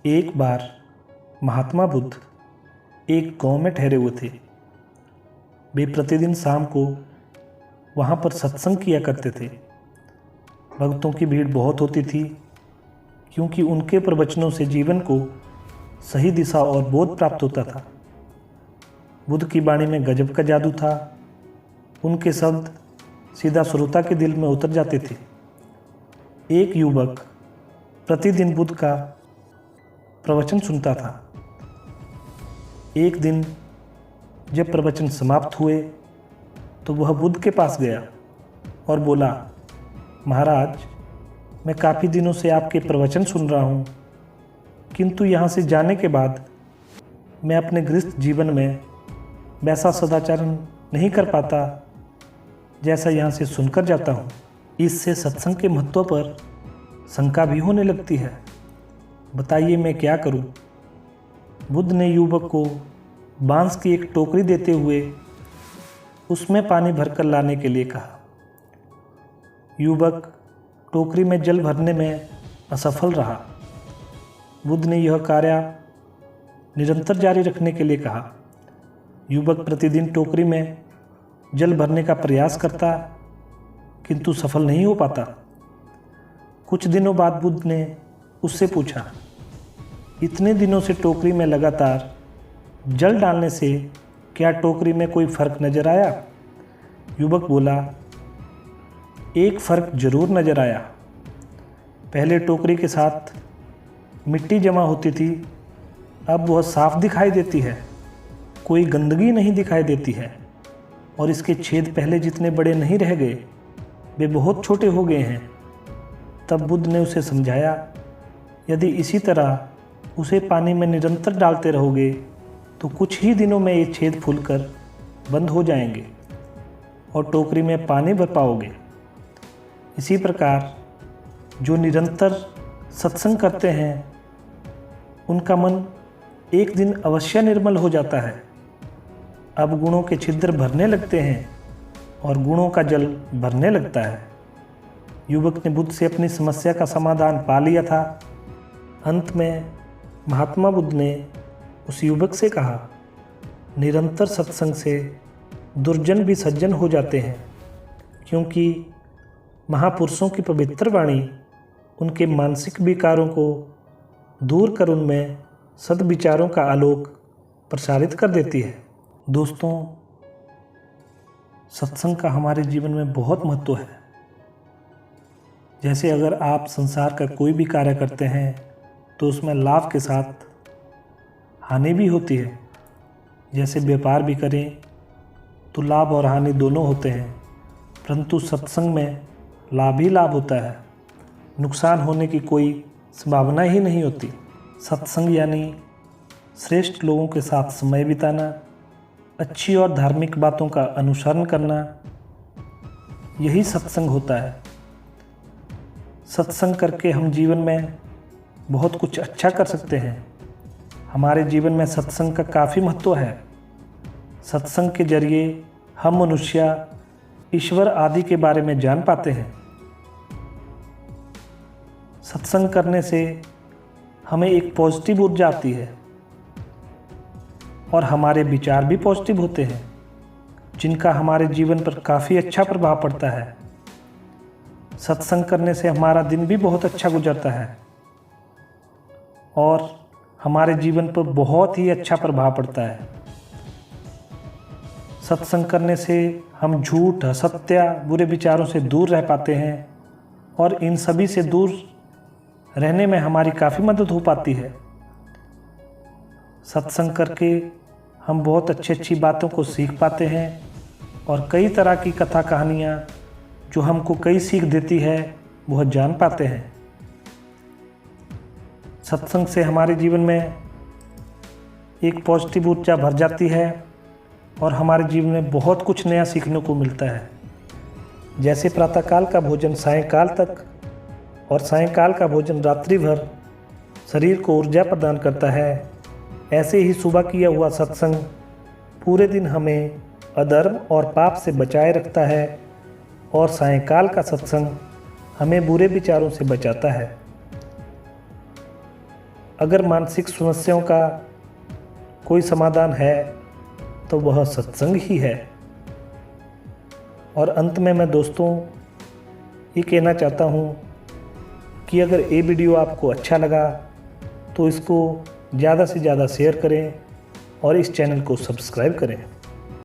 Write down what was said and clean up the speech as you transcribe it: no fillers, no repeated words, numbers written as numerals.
एक बार महात्मा बुद्ध एक गांव में ठहरे हुए थे। वे प्रतिदिन शाम को वहां पर सत्संग किया करते थे। भक्तों की भीड़ बहुत होती थी, क्योंकि उनके प्रवचनों से जीवन को सही दिशा और बोध प्राप्त होता था। बुद्ध की वाणी में गजब का जादू था। उनके शब्द सीधा श्रोता के दिल में उतर जाते थे। एक युवक प्रतिदिन बुद्ध का प्रवचन सुनता था। एक दिन जब प्रवचन समाप्त हुए तो वह बुद्ध के पास गया और बोला, महाराज, मैं काफ़ी दिनों से आपके प्रवचन सुन रहा हूँ, किंतु यहाँ से जाने के बाद मैं अपने गृहस्थ जीवन में वैसा सदाचरण नहीं कर पाता जैसा यहाँ से सुनकर जाता हूँ। इससे सत्संग के महत्व पर शंका भी होने लगती है। बताइए मैं क्या करूँ? बुद्ध ने युवक को बांस की एक टोकरी देते हुए उसमें पानी भरकर लाने के लिए कहा। युवक टोकरी में जल भरने में असफल रहा। बुद्ध ने यह कार्य निरंतर जारी रखने के लिए कहा। युवक प्रतिदिन टोकरी में जल भरने का प्रयास करता, किंतु सफल नहीं हो पाता। कुछ दिनों बाद बुद्ध ने उससे पूछा, इतने दिनों से टोकरी में लगातार जल डालने से क्या टोकरी में कोई फर्क नजर आया? युवक बोला, एक फर्क जरूर नजर आया। पहले टोकरी के साथ मिट्टी जमा होती थी, अब वह साफ दिखाई देती है, कोई गंदगी नहीं दिखाई देती है और इसके छेद पहले जितने बड़े नहीं रह गए, वे बहुत छोटे हो गए हैं। तब बुद्ध ने उसे समझाया, यदि इसी तरह उसे पानी में निरंतर डालते रहोगे तो कुछ ही दिनों में ये छेद फूलकर बंद हो जाएंगे और टोकरी में पानी भर पाओगे। इसी प्रकार जो निरंतर सत्संग करते हैं उनका मन एक दिन अवश्य निर्मल हो जाता है। अब गुणों के छिद्र भरने लगते हैं और गुणों का जल भरने लगता है। युवक ने बुद्ध से अपनी समस्या का समाधान पा लिया था। अंत में महात्मा बुद्ध ने उस युवक से कहा, निरंतर सत्संग से दुर्जन भी सज्जन हो जाते हैं, क्योंकि महापुरुषों की पवित्र वाणी उनके मानसिक विकारों को दूर कर उनमें सद्विचारों का आलोक प्रसारित कर देती है। दोस्तों, सत्संग का हमारे जीवन में बहुत महत्व है। जैसे अगर आप संसार का कोई भी कार्य करते हैं तो उसमें लाभ के साथ हानि भी होती है। जैसे व्यापार भी करें तो लाभ और हानि दोनों होते हैं, परंतु सत्संग में लाभ ही लाभ होता है, नुकसान होने की कोई संभावना ही नहीं होती। सत्संग यानी श्रेष्ठ लोगों के साथ समय बिताना, अच्छी और धार्मिक बातों का अनुसरण करना, यही सत्संग होता है। सत्संग करके हम जीवन में बहुत कुछ अच्छा कर सकते हैं। हमारे जीवन में सत्संग का काफ़ी महत्व है। सत्संग के जरिए हम मनुष्य ईश्वर आदि के बारे में जान पाते हैं। सत्संग करने से हमें एक पॉजिटिव ऊर्जा आती है और हमारे विचार भी पॉजिटिव होते हैं, जिनका हमारे जीवन पर काफ़ी अच्छा प्रभाव पड़ता है। सत्संग करने से हमारा दिन भी बहुत अच्छा गुजरता है और हमारे जीवन पर बहुत ही अच्छा प्रभाव पड़ता है। सत्संग करने से हम झूठ, असत्य, बुरे विचारों से दूर रह पाते हैं और इन सभी से दूर रहने में हमारी काफ़ी मदद हो पाती है। सत्संग करके हम बहुत अच्छी बातों को सीख पाते हैं और कई तरह की कथा कहानियाँ जो हमको कई सीख देती है वह जान पाते हैं। सत्संग से हमारे जीवन में एक पॉजिटिव ऊर्जा भर जाती है और हमारे जीवन में बहुत कुछ नया सीखने को मिलता है। जैसे प्रातःकाल का भोजन सायंकाल तक और सायंकाल का भोजन रात्रि भर शरीर को ऊर्जा प्रदान करता है, ऐसे ही सुबह किया हुआ सत्संग पूरे दिन हमें अधर्म और पाप से बचाए रखता है और सायंकाल का सत्संग हमें बुरे विचारों से बचाता है। अगर मानसिक समस्याओं का कोई समाधान है तो वह सत्संग ही है। और अंत में मैं दोस्तों ये कहना चाहता हूँ कि अगर ये वीडियो आपको अच्छा लगा तो इसको ज़्यादा से ज़्यादा शेयर करें और इस चैनल को सब्सक्राइब करें।